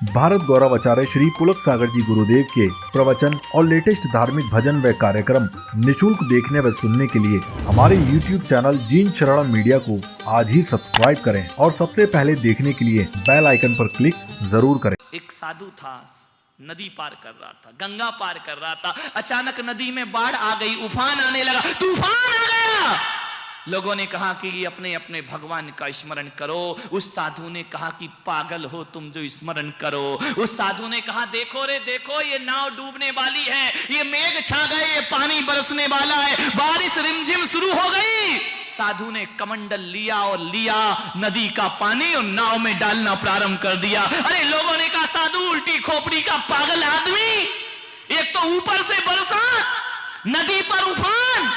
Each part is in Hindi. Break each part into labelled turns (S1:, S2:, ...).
S1: भारत गौरव आचार्य श्री पुलक सागर जी गुरुदेव के प्रवचन और लेटेस्ट धार्मिक भजन व कार्यक्रम निशुल्क देखने व सुनने के लिए हमारे YouTube चैनल जीन शरणम मीडिया को आज ही सब्सक्राइब करें और सबसे पहले देखने के लिए बेल आइकन पर क्लिक जरूर करें।
S2: एक साधु था, नदी पार कर रहा था, गंगा पार कर रहा था। अचानक नदी में बाढ़ आ गई, उफान आने लगा, तूफान आ गया। लोगों ने कहा कि अपने अपने भगवान का स्मरण करो। उस साधु ने कहा कि पागल हो तुम जो स्मरण करो। उस साधु ने कहा देखो रे देखो, ये नाव डूबने वाली है, ये मेघ छा गए, ये पानी बरसने वाला है, बारिश रिमझिम शुरू हो गई। साधु ने कमंडल लिया और नदी का पानी और नाव में डालना प्रारंभ कर दिया। अरे लोगों ने कहा साधु उल्टी खोपड़ी का पागल आदमी, एक तो ऊपर से बरसात, नदी पर उफान,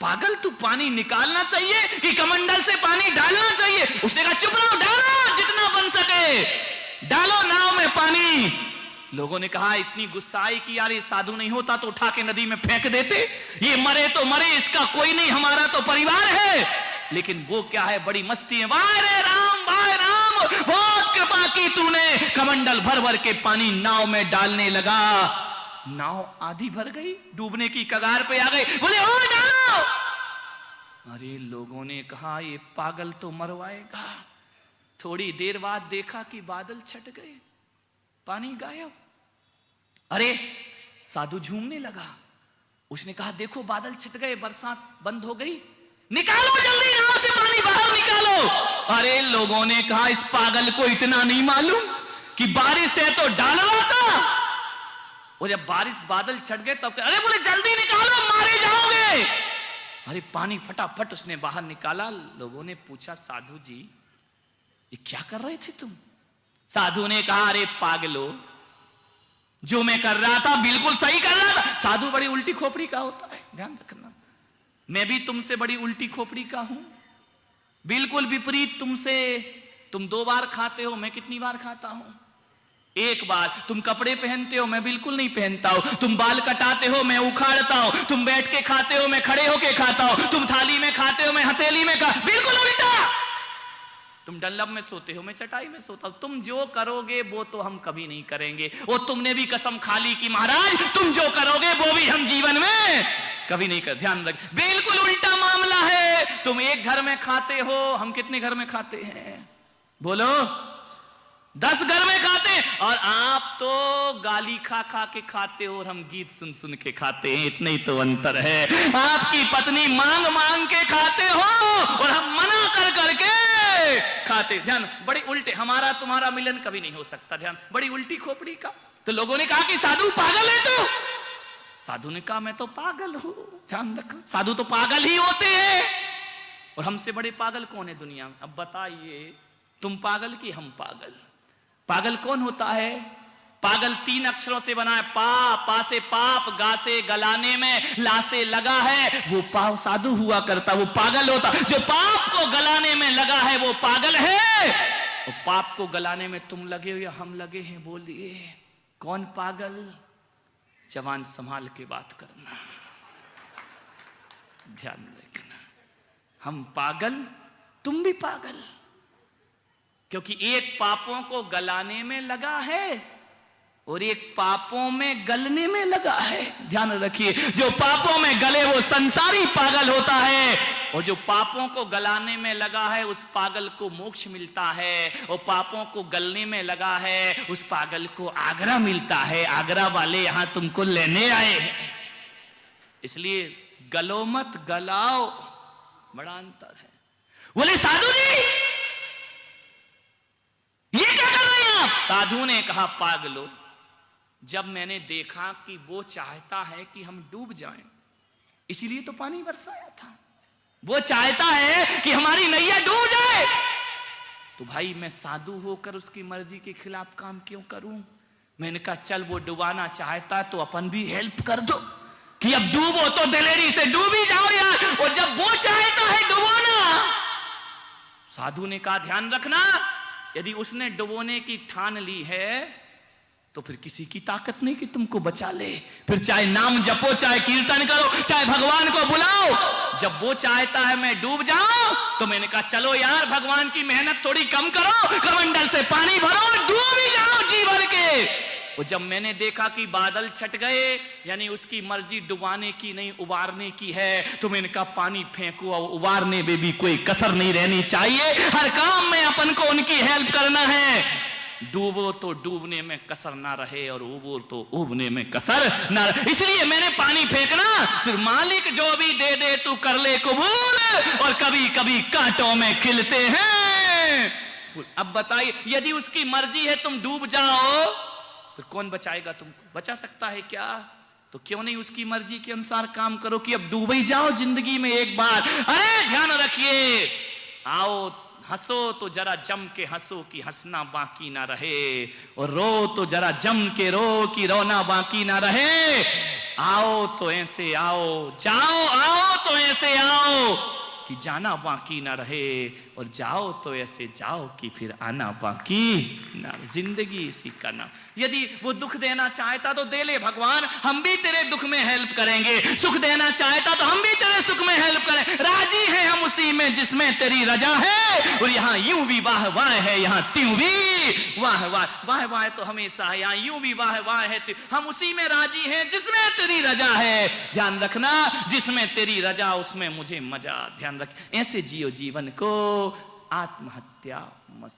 S2: पागल तू पानी निकालना चाहिए कि कमंडल से पानी डालना चाहिए। उसने कहा चुप रहो, डालो जितना बन सके, डालो नाव में पानी। लोगों ने कहा इतनी गुस्सा आई कि यार ये साधु नहीं होता तो उठा के नदी में फेंक देते, ये मरे तो मरे, इसका कोई नहीं, हमारा तो परिवार है। लेकिन वो क्या है, बड़ी मस्ती है, वाह रे राम, वाह राम, बहुत कृपा की तूने। कमंडल भर भर के पानी नाव में डालने लगा। नाव आधी भर गई, डूबने की कगार पे आ गई। बोले ओ डालो। अरे लोगों ने कहा ये पागल तो मरवाएगा। थोड़ी देर बाद देखा कि बादल छट गए, पानी गायब। अरे साधु झूमने लगा। उसने कहा देखो बादल छट गए, बरसात बंद हो गई, निकालो जल्दी नाव से पानी बाहर निकालो। अरे लोगों ने कहा इस पागल को इतना नहीं मालूम कि बारिश है तो डाल रहा था। और जब बारिश बादल छट गए तब अरे बोले जल्दी निकालो, मारे जाओगे। अरे पानी फटाफट उसने बाहर निकाला। लोगों ने पूछा साधु जी ये क्या कर रहे थे तुम? साधु ने कहा अरे पागलो, जो मैं कर रहा था बिल्कुल सही कर रहा था। साधु बड़ी उल्टी खोपड़ी का होता है, ध्यान रखना। मैं भी तुमसे बड़ी उल्टी खोपड़ी का हूं, बिल्कुल विपरीत तुमसे। तुम 2 बार खाते हो, मैं कितनी बार खाता हूं? 1 बार। तुम कपड़े पहनते हो, मैं बिल्कुल नहीं पहनता हूं। तुम बाल कटाते हो, मैं उखाड़ता हूं। तुम बैठ के खाते हो, मैं खड़े होके खाता हूं। तुम थाली में खाते हो, मैं हथेली में बिल्कुल उल्टा। तुम डल्लब में सोते हो, मैं चटाई में सोता हूं। तुम जो करोगे वो तो हम कभी नहीं करेंगे। वो तुमने भी कसम खा ली कि महाराज तुम जो करोगे वो भी हम जीवन में कभी नहीं कर। ध्यान रख, बिल्कुल उल्टा मामला है। तुम एक घर में खाते हो, हम कितने घर में खाते हैं? बोलो 10 घर में खाते हैं। और आप तो गाली खा खा के खाते हो और हम गीत सुन सुन के खाते हैं, इतना ही तो अंतर है। आपकी पत्नी मांग मांग के खाते हो और हम मना कर करके खाते। ध्यान, बड़े उल्टे, हमारा तुम्हारा मिलन कभी नहीं हो सकता। ध्यान, बड़ी उल्टी खोपड़ी का। तो लोगों ने कहा कि साधु पागल है तू। साधु ने कहा मैं तो पागल हूं। ध्यान रखना, साधु तो पागल ही होते हैं। और हमसे बड़े पागल कौन है दुनिया में? अब बताइए, तुम पागल कि हम पागल? पागल कौन होता है? पागल 3 अक्षरों से बना है, पा से पाप, गा से गलाने में, ला से लगा है, वो पाप साधु हुआ करता, वो पागल होता। जो पाप को गलाने में लगा है वो पागल है। और पाप को गलाने में तुम लगे हो या हम लगे हैं? बोलिए कौन पागल? जवान संभाल के बात करना, ध्यान रखना। हम पागल, तुम भी पागल, क्योंकि एक पापों को गलाने में लगा है और एक पापों में गलने में लगा है। ध्यान रखिए, जो पापों में गले वो संसारी पागल होता है, और जो पापों को गलाने में लगा है उस पागल को मोक्ष मिलता है। और पापों को गलने में लगा है उस पागल को आगरा मिलता है। आगरा वाले यहां तुमको लेने आए हैं, इसलिए गलो मत, गलाओ, बड़ा अंतर है। बोले साधु जी ये क्या कर रहे हैं आप? साधु ने कहा पागलो, जब मैंने देखा कि वो चाहता है कि हम डूब जाएं, इसीलिए तो पानी बरसाया था। वो चाहता है कि हमारी नैया डूब जाए, तो भाई मैं साधु होकर उसकी मर्जी के खिलाफ काम क्यों करूं? मैंने कहा चल वो डुबाना चाहता है तो अपन भी हेल्प कर दो कि अब डूबो तो दिलेरी से डूब ही जाओ यार। और जब वो चाहता है डुबोना, साधु ने कहा ध्यान रखना, यदि उसने डुबोने की ठान ली है तो फिर किसी की ताकत नहीं कि तुमको बचा ले। फिर चाहे नाम जपो, चाहे कीर्तन करो, चाहे भगवान को बुलाओ, जब वो चाहता है मैं डूब जाऊं तो मैंने कहा चलो यार भगवान की मेहनत थोड़ी कम करो, कमंडल से पानी भरो, डूब ही जाओ, और जब मैंने देखा कि बादल छट गए, यानी उसकी मर्जी डुबाने की नहीं उबारने की है, तो मैंने कहा पानी फेंको और उबारने में भी कोई कसर नहीं रहनी चाहिए। हर काम में अपन को उनकी हेल्प करना है। डूबो तो डूबने में कसर ना रहे और उबो तो उबने में कसर ना रहे। इसलिए मैंने पानी फेंकना, सिर्फ मालिक जो भी दे दे तू कर ले कबूल, और कभी कभी कांटों में खिलते हैं। अब बताइए, यदि उसकी मर्जी है तुम डूब जाओ तो कौन बचाएगा तुमको? बचा सकता है क्या? तो क्यों नहीं उसकी मर्जी के अनुसार काम करो कि अब डूब ही जाओ जिंदगी में एक बार। अरे ध्यान रखिए, आओ हंसो तो जरा जम के हंसो कि हंसना बाकी ना रहे, और रो तो जरा जम के रो कि रोना बाकी ना रहे। आओ तो ऐसे आओ, जाओ आओ तो ऐसे आओ कि जाना बाकी ना रहे, और जाओ तो ऐसे जाओ कि फिर आना बाकी ना। जिंदगी इसी का नाम। यदि वो दुख देना चाहता तो दे ले भगवान, हम भी तेरे दुख में हेल्प करेंगे। सुख देना चाहता तो हम भी तेरे सुख में हेल्प करें। राजी हैं हम उसी में जिसमें तेरी रजा है, और यहाँ यूं भी वाह वाह है, यहाँ त्यों भी वाह वाह। वाह वाह तो हमेशा है, यहाँ यूं भी वाह वाह है। हम उसी में राजी हैं जिसमें तेरी रजा है। ध्यान रखना, जिसमें तेरी रजा उसमें मुझे मजा। ध्यान रख, ऐसे जियो जीवन को, आत्महत्या मत